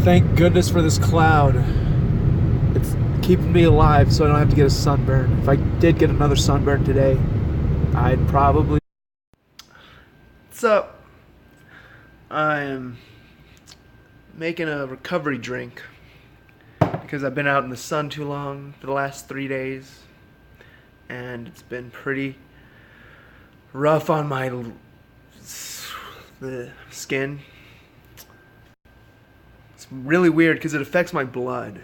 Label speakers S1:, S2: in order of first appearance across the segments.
S1: Thank goodness for this cloud. It's keeping me alive so I don't have to get a sunburn. If I did get another sunburn today, I'd probably... What's up? I am making a recovery drink because I've been out in the sun too long for the last 3 days, and it's been pretty rough on the skin. It's really weird because it affects my blood.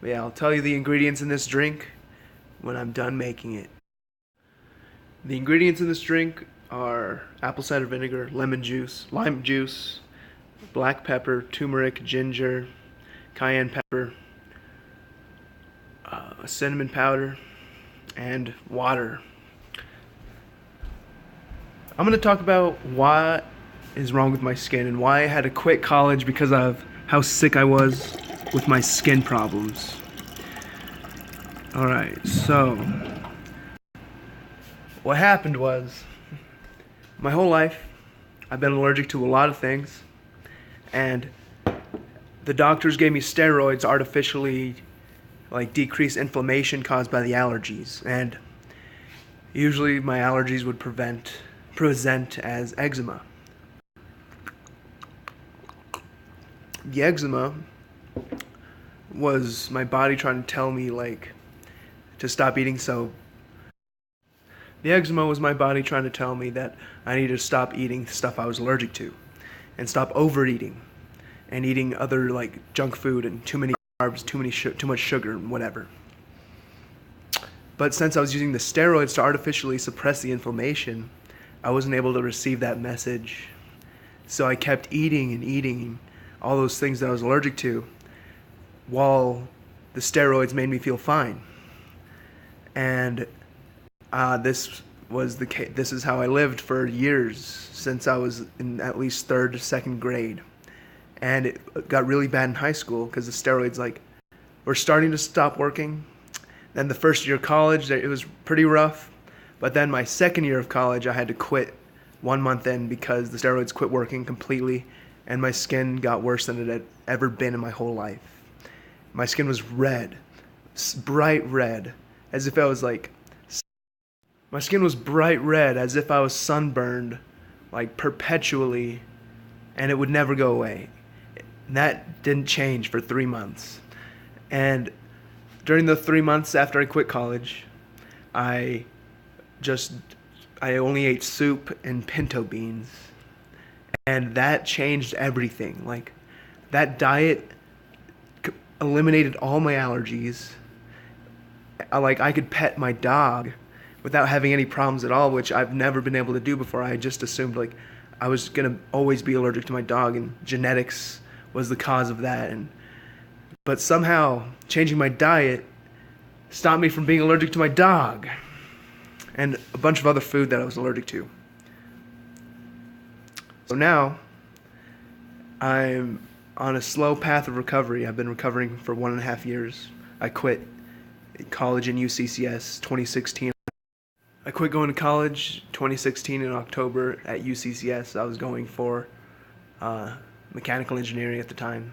S1: But yeah, I'll tell you the ingredients in this drink when I'm done making it. The ingredients in this drink are apple cider vinegar, lemon juice, lime juice, black pepper, turmeric, ginger, cayenne pepper, cinnamon powder, and water. I'm going to talk about what is wrong with my skin and why I had to quit college because of how sick I was with my skin problems. Alright, so what happened was, my whole life I've been allergic to a lot of things, and the doctors gave me steroids to artificially decrease inflammation caused by the allergies, and usually my allergies would present as eczema. The eczema was my body trying to tell me to stop eating, so the eczema was my body trying to tell me that I needed to stop eating stuff I was allergic to and stop overeating and eating other junk food and too many carbs, too much sugar and whatever. But since I was using the steroids to artificially suppress the inflammation, I wasn't able to receive that message. So I kept eating and eating all those things that I was allergic to while the steroids made me feel fine. And this is how I lived for years since I was in at least 3rd to 2nd grade. And it got really bad in high school because the steroids were starting to stop working. Then the first year of college, it was pretty rough. But then my 2nd year of college, I had to quit 1 month in because the steroids quit working completely, and my skin got worse than it had ever been in my whole life. My skin was red, bright red, as if I was my skin was bright red as if I was sunburned perpetually, and it would never go away. And that didn't change for 3 months. And during the 3 months after I quit college, I only ate soup and pinto beans, and that changed everything. That diet eliminated all my allergies. I could pet my dog without having any problems at all, which I've never been able to do before. I just assumed I was gonna always be allergic to my dog, and genetics was the cause of that. But somehow changing my diet stopped me from being allergic to my dog and a bunch of other food that I was allergic to. So now I'm on a slow path of recovery. I've been recovering for 1.5 years. I quit college in UCCS 2016. I quit going to college 2016 in October at UCCS. I was going for mechanical engineering at the time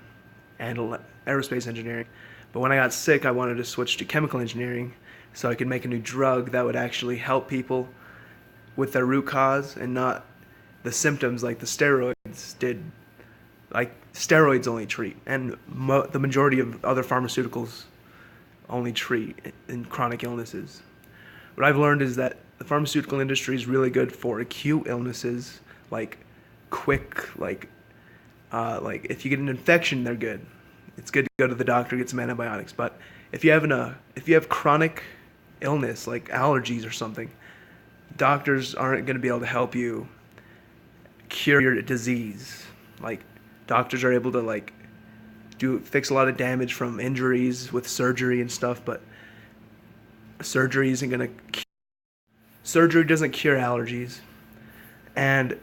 S1: and aerospace engineering. But when I got sick, I wanted to switch to chemical engineering so I could make a new drug that would actually help people with their root cause and not the symptoms like the steroids did. Steroids only treat, and the majority of other pharmaceuticals only treat in chronic illnesses. What I've learned is that the pharmaceutical industry is really good for acute illnesses, if you get an infection, they're good. It's good to go to the doctor, get some antibiotics. But if you have chronic illness like allergies or something, doctors aren't going to be able to help you cure your disease. Doctors are able to fix a lot of damage from injuries with surgery and stuff, but surgery doesn't cure allergies. And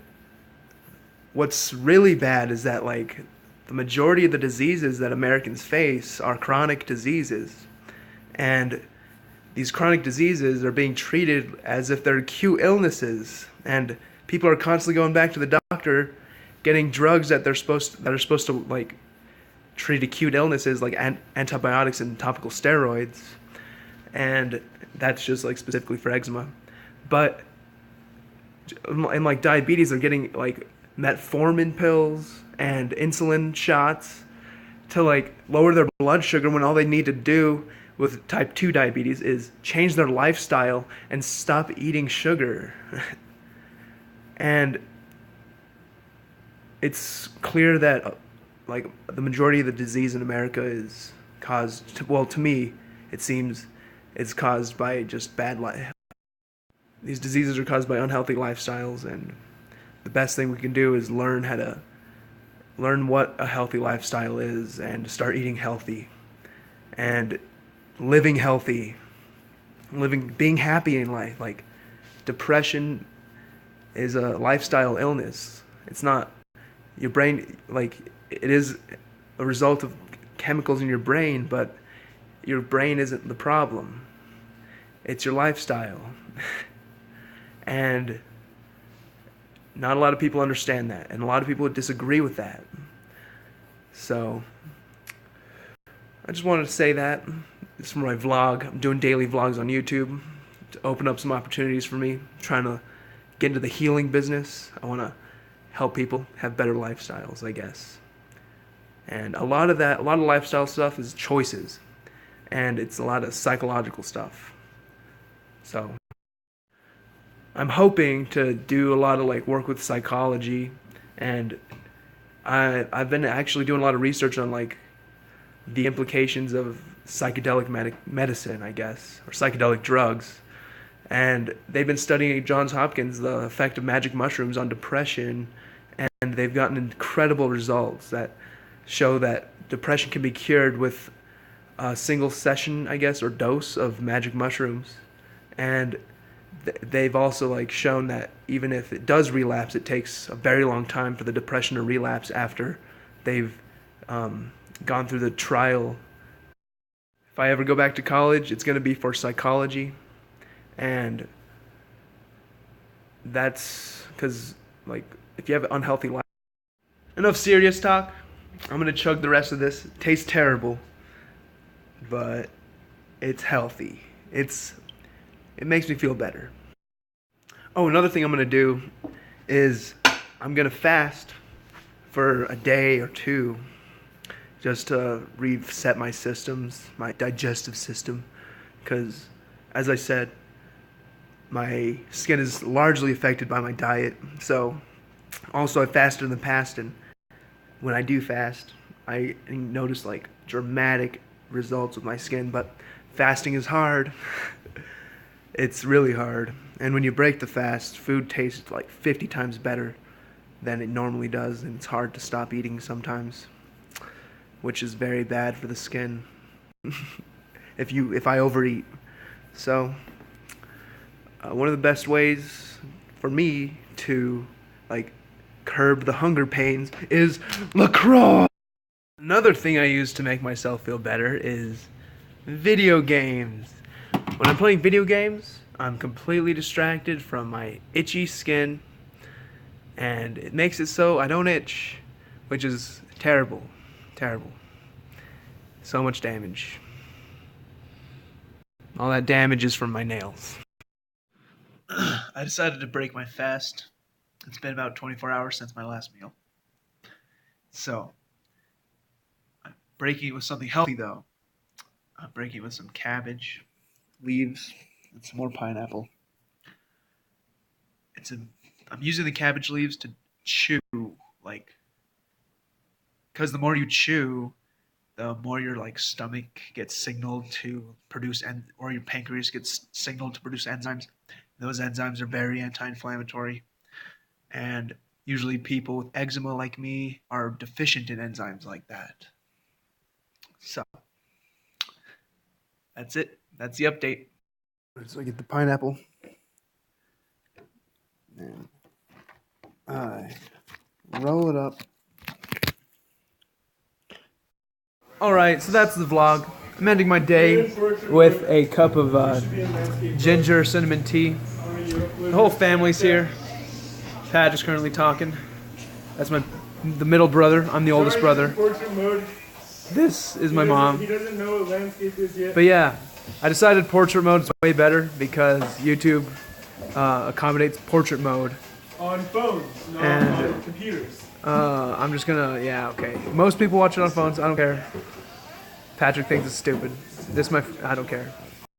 S1: what's really bad is that the majority of the diseases that Americans face are chronic diseases, and these chronic diseases are being treated as if they're acute illnesses, and people are constantly going back to the doctor getting drugs that are supposed to like treat acute illnesses, like antibiotics and topical steroids, and that's just like specifically for eczema. But in like diabetes, they're getting like metformin pills and insulin shots to like lower their blood sugar, when all they need to do with type 2 diabetes is change their lifestyle and stop eating sugar. And it's clear that like the majority of the disease in America is caused, well, to me it seems it's caused by just bad life. These diseases are caused by unhealthy lifestyles, and the best thing we can do is learn what a healthy lifestyle is and start eating healthy and living healthy, being happy in life. Like, depression is a lifestyle illness. It's not your brain, like, it is a result of chemicals in your brain, but your brain isn't the problem. It's your lifestyle. And not a lot of people understand that, and a lot of people disagree with that. So I just wanted to say that. It's for my vlog. I'm doing daily vlogs on YouTube to open up some opportunities for me. I'm trying to get into the healing business. I want to help people have better lifestyles, I guess. And a lot of lifestyle stuff is choices, and it's a lot of psychological stuff. So I'm hoping to do a lot of like work with psychology, and I've been actually doing a lot of research on like the implications of psychedelic medicine, I guess, or psychedelic drugs. And they've been studying at Johns Hopkins the effect of magic mushrooms on depression, and they've gotten incredible results that show that depression can be cured with a single session, I guess, or dose of magic mushrooms. And they've also like shown that even if it does relapse, it takes a very long time for the depression to relapse after they've gone through the trial. If I ever go back to college, it's going to be for psychology, and that's because, like, if you have an unhealthy life. Enough serious talk. I'm going to chug the rest of this. It tastes terrible, but it's healthy. It makes me feel better. Oh, another thing I'm going to do is I'm going to fast for a day or two, just to reset my systems, my digestive system, because, as I said, my skin is largely affected by my diet. So also I fasted in the past, and when I do fast, I notice like dramatic results with my skin. But fasting is hard. It's really hard. And when you break the fast, food tastes like 50 times better than it normally does, and it's hard to stop eating sometimes, which is very bad for the skin if I overeat. So one of the best ways for me to like curb the hunger pains is LaCroix. Another thing I use to make myself feel better is video games. When I'm playing video games, I'm completely distracted from my itchy skin, and it makes it so I don't itch, which is terrible. Terrible. So much damage. All that damage is from my nails. I decided to break my fast. It's been about 24 hours since my last meal. So, I'm breaking it with something healthy though. I'm breaking it with some cabbage, leaves, and some more pineapple. I'm using the cabbage leaves to chew, like, because the more you chew, the more your like stomach gets signaled to produce, or your pancreas gets signaled to produce enzymes. Those enzymes are very anti-inflammatory, and usually people with eczema like me are deficient in enzymes like that. So that's it. That's the update. So I get the pineapple, and I roll it up. Alright, so that's the vlog. I'm ending my day with a cup of ginger cinnamon tea. The whole family's here. Pat is currently talking. That's my the middle brother. I'm the oldest brother.
S2: Portrait mode.
S1: This is my mom.
S2: He doesn't know what landscape is yet.
S1: But yeah, I decided portrait mode is way better because YouTube accommodates portrait mode.
S2: On phones, not
S1: And-
S2: on computers.
S1: I'm just gonna, yeah, okay. Most people watch it on phones. I don't care. Patrick thinks it's stupid. I don't care.